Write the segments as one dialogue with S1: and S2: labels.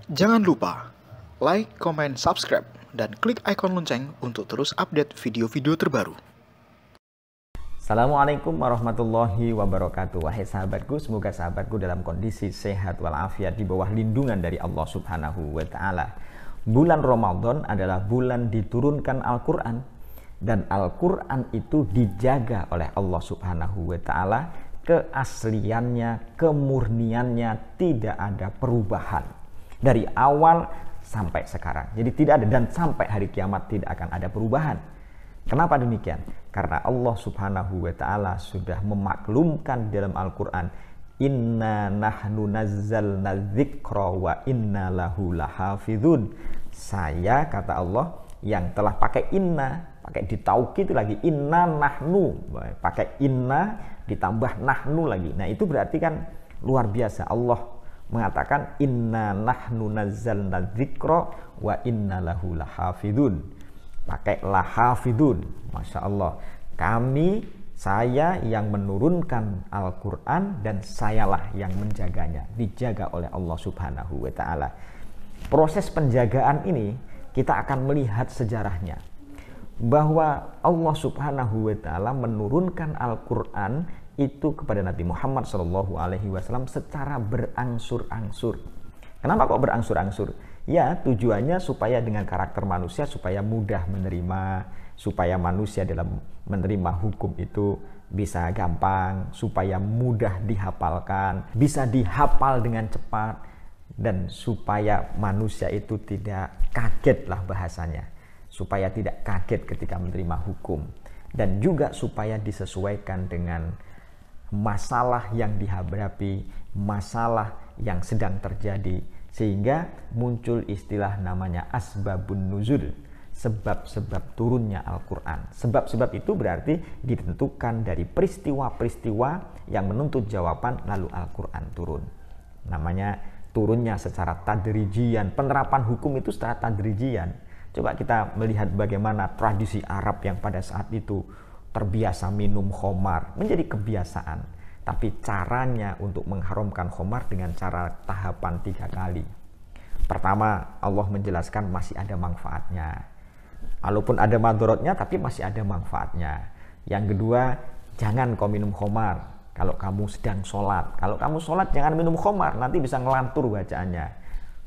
S1: Jangan lupa like, comment, subscribe, dan klik ikon lonceng untuk terus update video-video terbaru.
S2: Assalamualaikum warahmatullahi wabarakatuh. Wahai sahabatku, semoga sahabatku dalam kondisi sehat walafiat di bawah lindungan dari Allah Subhanahu wa Ta'ala. Bulan Ramadan adalah bulan diturunkan Al-Quran, dan Al-Quran itu dijaga oleh Allah Subhanahu wa Ta'ala. Keasliannya, kemurniannya tidak ada perubahan dari awal sampai sekarang. Jadi tidak ada, dan sampai hari kiamat tidak akan ada perubahan. Kenapa demikian? Karena Allah Subhanahu wa Ta'ala sudah memaklumkan dalam Al-Quran, inna nahnu nazzalna dzikra wa inna lahu lahafidhun. Saya, kata Allah, yang telah pakai inna, pakai ditaukid lagi, inna nahnu, pakai inna ditambah nahnu lagi. Nah itu berarti kan luar biasa. Allah mengatakan inna nahnu nazzalna dzikra wa inna lahu lahafidhun. Pakai lahafidhun, Masya Allah. Saya yang menurunkan Al-Quran, dan sayalah yang menjaganya. Dijaga oleh Allah Subhanahu wa Ta'ala. Proses penjagaan ini kita akan melihat sejarahnya, bahwa Allah Subhanahu wa Ta'ala menurunkan Al-Quran itu kepada Nabi Muhammad SAW secara berangsur-angsur. Kenapa kok berangsur-angsur? Ya, tujuannya supaya dengan karakter manusia supaya mudah menerima, supaya manusia dalam menerima hukum itu bisa gampang, supaya mudah dihafalkan, bisa dihafal dengan cepat, dan supaya manusia itu tidak kaget lah bahasanya, supaya tidak kaget ketika menerima hukum, dan juga supaya disesuaikan dengan masalah yang dihadapi, masalah yang sedang terjadi, sehingga muncul istilah namanya asbabun nuzul, sebab-sebab turunnya Al-Quran. Sebab-sebab itu berarti ditentukan dari peristiwa-peristiwa yang menuntut jawaban, lalu Al-Quran turun. Namanya turunnya secara tadrijian. Penerapan hukum itu secara tadrijian. Coba kita melihat bagaimana tradisi Arab yang pada saat itu terbiasa minum khamar menjadi kebiasaan. Tapi caranya untuk mengharamkan khamar dengan cara tahapan 3 kali. Pertama, Allah menjelaskan masih ada manfaatnya. Walaupun ada madorotnya, tapi masih ada manfaatnya. Yang kedua, jangan kau minum khamar kalau kamu sedang sholat. Kalau kamu sholat jangan minum khamar, nanti bisa ngelantur bacaannya.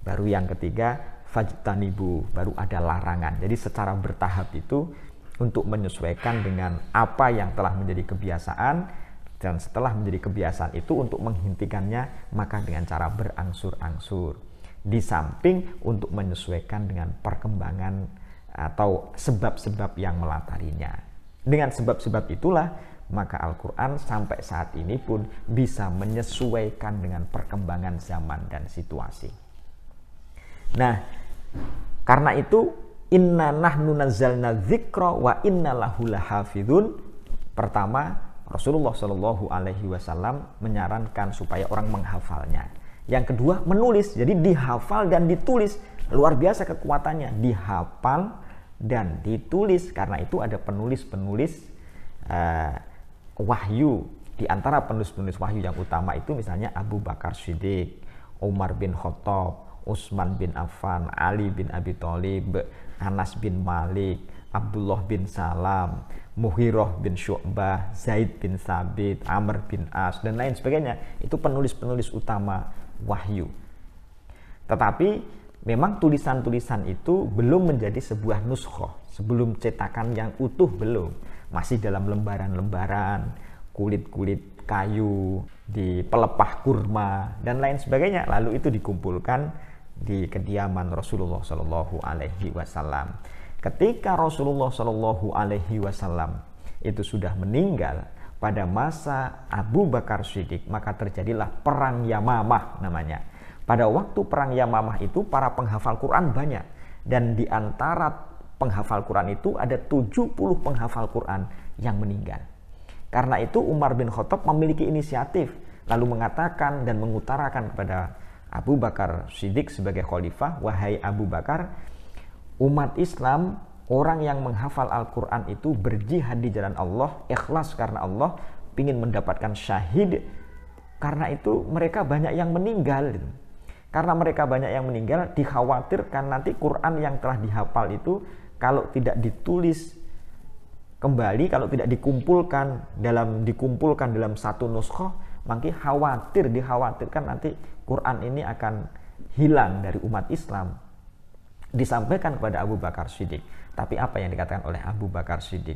S2: Baru yang ketiga, fajtanibu, baru ada larangan. Jadi secara bertahap itu untuk menyesuaikan dengan apa yang telah menjadi kebiasaan, dan setelah menjadi kebiasaan itu untuk menghentikannya maka dengan cara berangsur-angsur. Di samping untuk menyesuaikan dengan perkembangan atau sebab-sebab yang melatarinya. Dengan sebab-sebab itulah maka Al-Quran sampai saat ini pun bisa menyesuaikan dengan perkembangan zaman dan situasi. Nah, karena itu inna nahnu nazzalna dzikra wa inna lahu lahafidhun. Pertama, Rasulullah Shallallahu Alaihi Wasallam menyarankan supaya orang menghafalnya. Yang kedua, menulis. Jadi dihafal dan ditulis. Luar biasa kekuatannya. Dihafal dan ditulis. Karena itu ada penulis-penulis wahyu. Di antara penulis-penulis wahyu yang utama itu misalnya Abu Bakar Siddiq, Umar bin Khattab, Utsman bin Affan, Ali bin Abi Thalib, Anas bin Malik, Abdullah bin Salam, Mughirah bin Syu'bah, Zaid bin Sabit, Amr bin As, dan lain sebagainya. Itu penulis-penulis utama wahyu. Tetapi memang tulisan-tulisan itu belum menjadi sebuah nuskhoh, sebelum cetakan yang utuh belum. Masih dalam lembaran-lembaran, kulit-kulit kayu, di pelepah kurma, dan lain sebagainya. Lalu itu dikumpulkan di kediaman Rasulullah Shallallahu Alaihi Wasallam. Ketika Rasulullah Shallallahu Alaihi Wasallam itu sudah meninggal pada masa Abu Bakar Siddiq, maka terjadilah perang Yamamah namanya. Pada waktu perang Yamamah itu para penghafal Quran banyak, dan di antara penghafal Quran itu ada 70 penghafal Quran yang meninggal. Karena itu Umar bin Khattab memiliki inisiatif, lalu mengatakan dan mengutarakan kepada Abu Bakar Siddiq sebagai khalifah, wahai Abu Bakar, umat Islam, orang yang menghafal Al-Quran itu berjihad di jalan Allah, ikhlas karena Allah, ingin mendapatkan syahid. Karena itu mereka banyak yang meninggal. Karena mereka banyak yang meninggal, dikhawatirkan nanti Quran yang telah dihafal itu kalau tidak ditulis kembali, kalau tidak dikumpulkan dalam satu nuskhoh, maka dikhawatirkan nanti Quran ini akan hilang dari umat Islam. Disampaikan kepada Abu Bakar Siddiq. Tapi apa yang dikatakan oleh Abu Bakar Siddiq?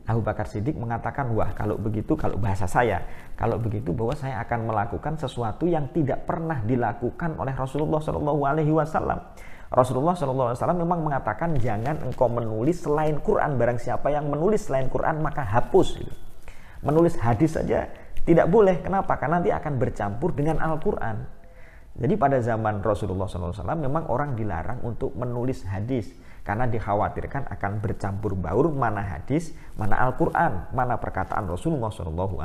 S2: Abu Bakar Siddiq mengatakan, wah kalau begitu, kalau bahasa saya, kalau begitu bahwa saya akan melakukan sesuatu yang tidak pernah dilakukan oleh Rasulullah SAW. Rasulullah SAW memang mengatakan, jangan engkau menulis selain Quran. Barang siapa yang menulis selain Quran maka hapus. Menulis hadis saja tidak boleh. Kenapa? Karena nanti akan bercampur dengan Al-Quran. Jadi pada zaman Rasulullah SAW memang orang dilarang untuk menulis hadis karena dikhawatirkan akan bercampur baur mana hadis, mana Al-Quran, mana perkataan Rasulullah SAW,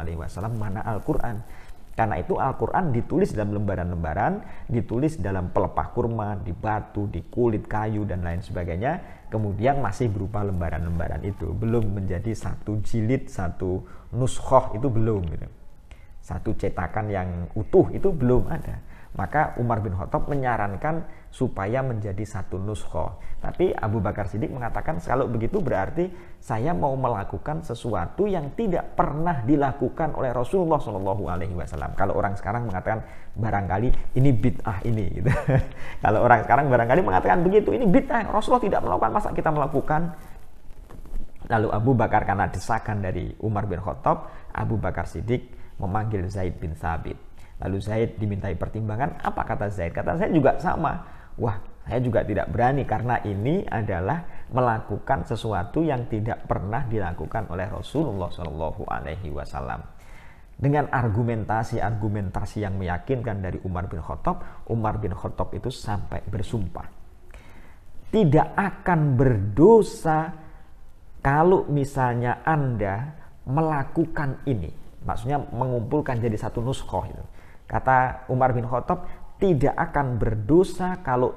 S2: mana Al-Quran. Karena itu Al-Quran ditulis dalam lembaran-lembaran, ditulis dalam pelepah kurma, di batu, di kulit kayu dan lain sebagainya. Kemudian masih berupa lembaran-lembaran itu, belum menjadi satu jilid, satu nuskhoh, itu belum gitu. Satu cetakan yang utuh itu belum ada. Maka Umar bin Khattab menyarankan supaya menjadi satu nuskhoh. Tapi Abu Bakar Siddiq mengatakan, kalau begitu berarti saya mau melakukan sesuatu yang tidak pernah dilakukan oleh Rasulullah SAW. Kalau orang sekarang mengatakan barangkali ini bid'ah ini, gitu. Kalau orang sekarang barangkali mengatakan begitu, ini bid'ah, Rasulullah tidak melakukan, masa kita melakukan? Lalu Abu Bakar, karena desakan dari Umar bin Khattab, Abu Bakar Siddiq memanggil Zaid bin Thabit. Lalu Zaid dimintai pertimbangan. Apa kata Zaid? Kata Zaid juga sama. Wah, saya juga tidak berani karena ini adalah melakukan sesuatu yang tidak pernah dilakukan oleh Rasulullah SAW. Dengan argumentasi yang meyakinkan dari Umar bin Khattab itu sampai bersumpah, tidak akan berdosa kalau misalnya Anda melakukan ini. Maksudnya mengumpulkan jadi satu nuskhoh itu. Kata Umar bin Khattab, tidak akan berdosa kalau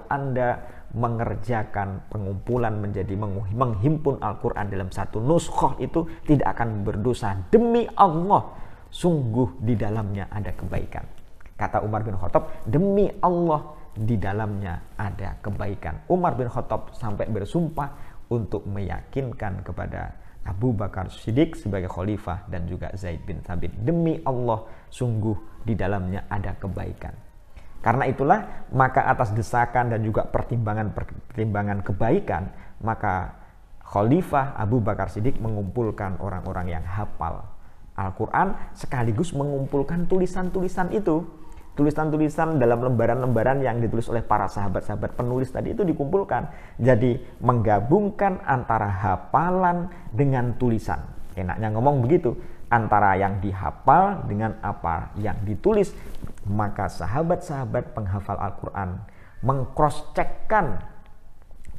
S2: Anda mengerjakan pengumpulan menjadi menghimpun Al-Quran dalam satu nuskhoh, itu tidak akan berdosa. Demi Allah, sungguh di dalamnya ada kebaikan. Kata Umar bin Khattab, demi Allah di dalamnya ada kebaikan. Umar bin Khattab sampai bersumpah untuk meyakinkan kepada Abu Bakar Siddiq sebagai khalifah dan juga Zaid bin Thabit, demi Allah sungguh di dalamnya ada kebaikan. Karena itulah maka atas desakan dan juga pertimbangan kebaikan, maka khalifah Abu Bakar Siddiq mengumpulkan orang-orang yang hafal Al-Quran sekaligus mengumpulkan tulisan-tulisan itu. Tulisan-tulisan dalam lembaran-lembaran yang ditulis oleh para sahabat-sahabat penulis tadi itu dikumpulkan. Jadi menggabungkan antara hafalan dengan tulisan. Enaknya ngomong begitu, antara yang dihafal dengan apa yang ditulis. Maka sahabat-sahabat penghafal Al-Quran meng-cross-checkkan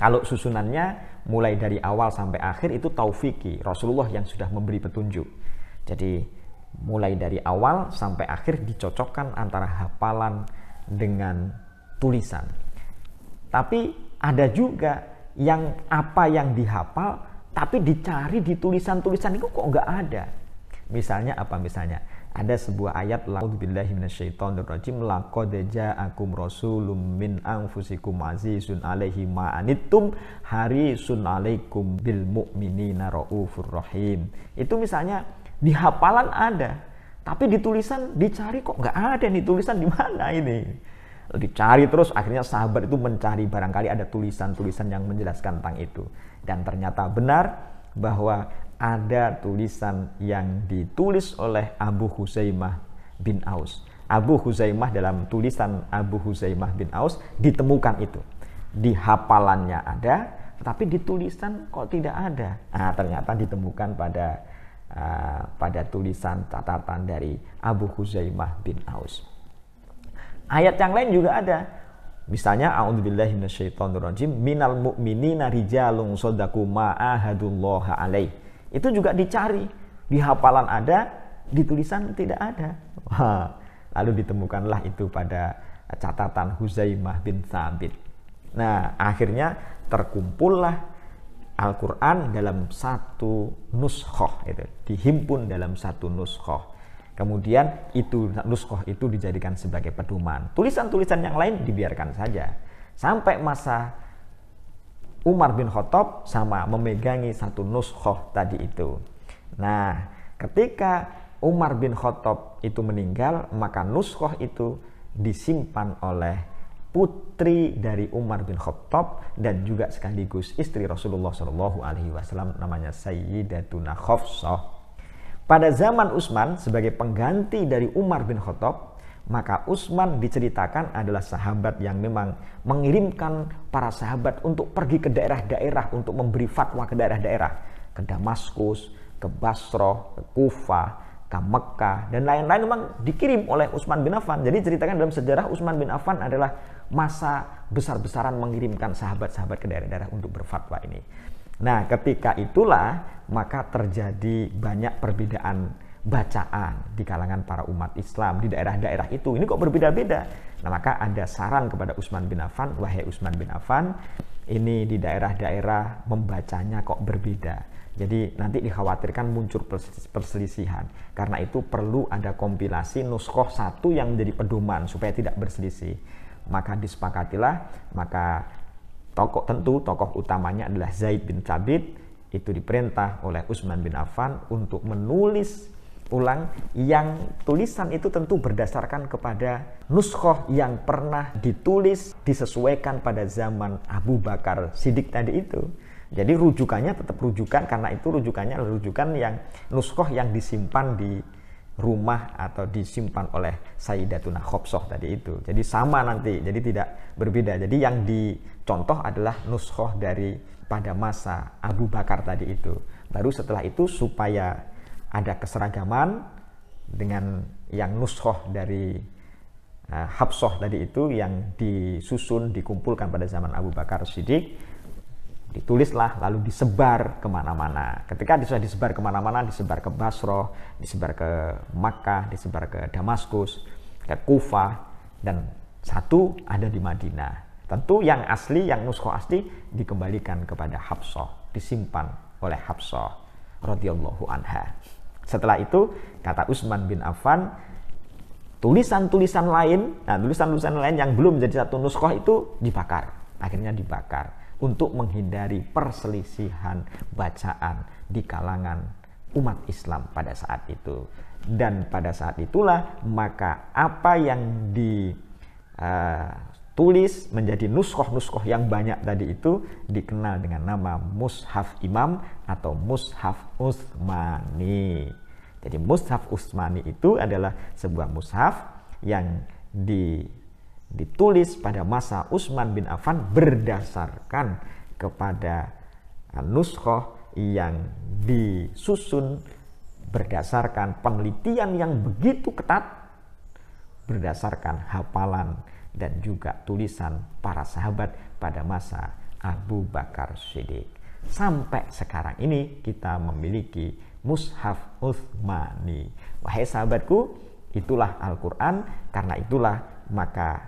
S2: kalau susunannya mulai dari awal sampai akhir itu taufiki, Rasulullah yang sudah memberi petunjuk. Jadi mulai dari awal sampai akhir dicocokkan antara hafalan dengan tulisan. Tapi ada juga yang apa yang dihafal tapi dicari di tulisan-tulisan itu kok nggak ada. Misalnya apa? Misalnya ada sebuah ayat, A'udzubillahi minasyaitonirrajim, laqad ja'akum rasulun min anfusikum azizun 'alaihi ma anittum harisun 'alaikum bil mu'minina raufur rahim. Itu misalnya di hafalan ada, tapi di tulisan dicari kok nggak ada nih, tulisan di mana ini? Dicari terus, akhirnya sahabat itu mencari barangkali ada tulisan-tulisan yang menjelaskan tentang itu. Dan ternyata benar bahwa ada tulisan yang ditulis oleh Abu Huzaimah bin Aus. Abu Huzaimah, dalam tulisan Abu Huzaimah bin Aus ditemukan itu. Di hafalannya ada, tetapi di tulisan kok tidak ada. Nah, ternyata ditemukan pada tulisan catatan dari Abu Huzaimah bin Aus. Ayat yang lain juga ada. Misalnya a'udzubillahi minasyaitonirrajim, minal mu'minina rijalun shadaqu ma ahadullaha alaih. Itu juga dicari. Di hafalan ada, di tulisan tidak ada. Lalu ditemukanlah itu pada catatan Huzaimah bin Thabit. Nah, akhirnya terkumpullah Al-Quran dalam satu nuskhoh, itu dihimpun dalam satu nuskhoh. Kemudian itu nuskhoh itu dijadikan sebagai pedoman. Tulisan-tulisan yang lain dibiarkan saja. Sampai masa Umar bin Khattab sama memegangi satu nuskhoh tadi itu. Nah, ketika Umar bin Khattab itu meninggal, maka nuskhoh itu disimpan oleh putri dari Umar bin Khattab dan juga sekaligus istri Rasulullah SAW, namanya Sayyidatuna Hafsah. Pada zaman Utsman sebagai pengganti dari Umar bin Khattab, maka Utsman diceritakan adalah sahabat yang memang mengirimkan para sahabat untuk pergi ke daerah-daerah untuk memberi fatwa ke daerah-daerah, ke Damaskus, ke Basrah, ke Kufah, ke Mekah dan lain-lain, memang dikirim oleh Utsman bin Affan. Jadi ceritakan dalam sejarah Utsman bin Affan adalah masa besar-besaran mengirimkan sahabat-sahabat ke daerah-daerah untuk berfatwa ini. Nah, ketika itulah maka terjadi banyak perbedaan bacaan di kalangan para umat Islam di daerah-daerah itu. Ini kok berbeda-beda? Nah, maka ada saran kepada Utsman bin Affan, wahai Utsman bin Affan, ini di daerah-daerah membacanya kok berbeda. Jadi nanti dikhawatirkan muncul perselisihan. Karena itu perlu ada kompilasi nuskhoh satu yang menjadi pedoman supaya tidak berselisih. Maka disepakatilah, maka tokoh utamanya adalah Zaid bin Thabit, itu diperintah oleh Utsman bin Affan untuk menulis ulang, yang tulisan itu tentu berdasarkan kepada nuskhoh yang pernah ditulis disesuaikan pada zaman Abu Bakar Siddiq tadi itu. Jadi rujukannya tetap rujukan, karena itu rujukannya adalah rujukan yang nuskhoh yang disimpan di rumah atau disimpan oleh Sayyidatuna Hafsah tadi itu. Jadi sama nanti, jadi tidak berbeda. Jadi yang dicontoh adalah nuskhoh dari pada masa Abu Bakar tadi itu. Baru setelah itu supaya ada keseragaman dengan yang nuskhoh dari Hafsah tadi itu yang disusun, dikumpulkan pada zaman Abu Bakar Siddiq, ditulislah lalu disebar kemana-mana. Ketika sudah disebar kemana-mana, disebar ke Basrah, disebar ke Makkah, disebar ke Damaskus, ke Kufah, dan satu ada di Madinah. Tentu yang asli, yang nuskhoh asli dikembalikan kepada Hafsah, disimpan oleh Hafsah radhiyallahu anha. Setelah itu kata Utsman bin Affan, tulisan-tulisan lain yang belum menjadi satu nuskhoh itu dibakar. Akhirnya dibakar untuk menghindari perselisihan bacaan di kalangan umat Islam pada saat itu. Dan pada saat itulah maka apa yang ditulis menjadi nuskhoh-nuskhoh yang banyak tadi itu dikenal dengan nama Mushaf Imam atau Mushaf Utsmani. Jadi Mushaf Utsmani itu adalah sebuah mushaf yang ditulis pada masa Utsman bin Affan berdasarkan kepada nuskhoh yang disusun berdasarkan penelitian yang begitu ketat, berdasarkan hafalan dan juga tulisan para sahabat pada masa Abu Bakar Siddiq. Sampai sekarang ini kita memiliki Mushaf Utsmani. Wahai sahabatku, itulah Al-Quran. Karena itulah maka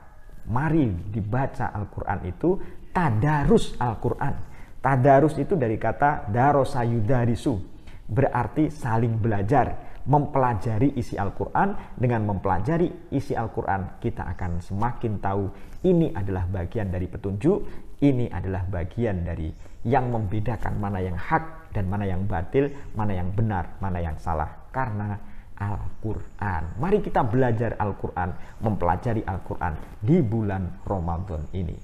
S2: mari dibaca Al-Quran itu, tadarus Al-Quran. Tadarus itu dari kata darosa yudarisu, berarti saling belajar, mempelajari isi Al-Quran. Dengan mempelajari isi Al-Quran kita akan semakin tahu ini adalah bagian dari petunjuk, ini adalah bagian dari yang membedakan mana yang hak dan mana yang batil, mana yang benar, mana yang salah, karena Al-Quran. Mari kita belajar Al-Quran, mempelajari Al-Quran di bulan Ramadan ini.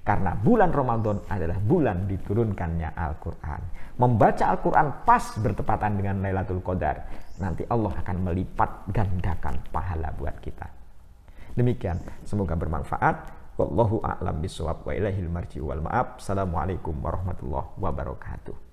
S2: Karena bulan Ramadan adalah bulan diturunkannya Al-Quran. Membaca Al-Quran pas bertepatan dengan Lailatul Qadar, nanti Allah akan melipat gandakan pahala buat kita. Demikian, semoga bermanfaat. Wallahu a'lam bishawab wa ilaihil marji'u wal ma'ab. Assalamualaikum warahmatullahi wabarakatuh.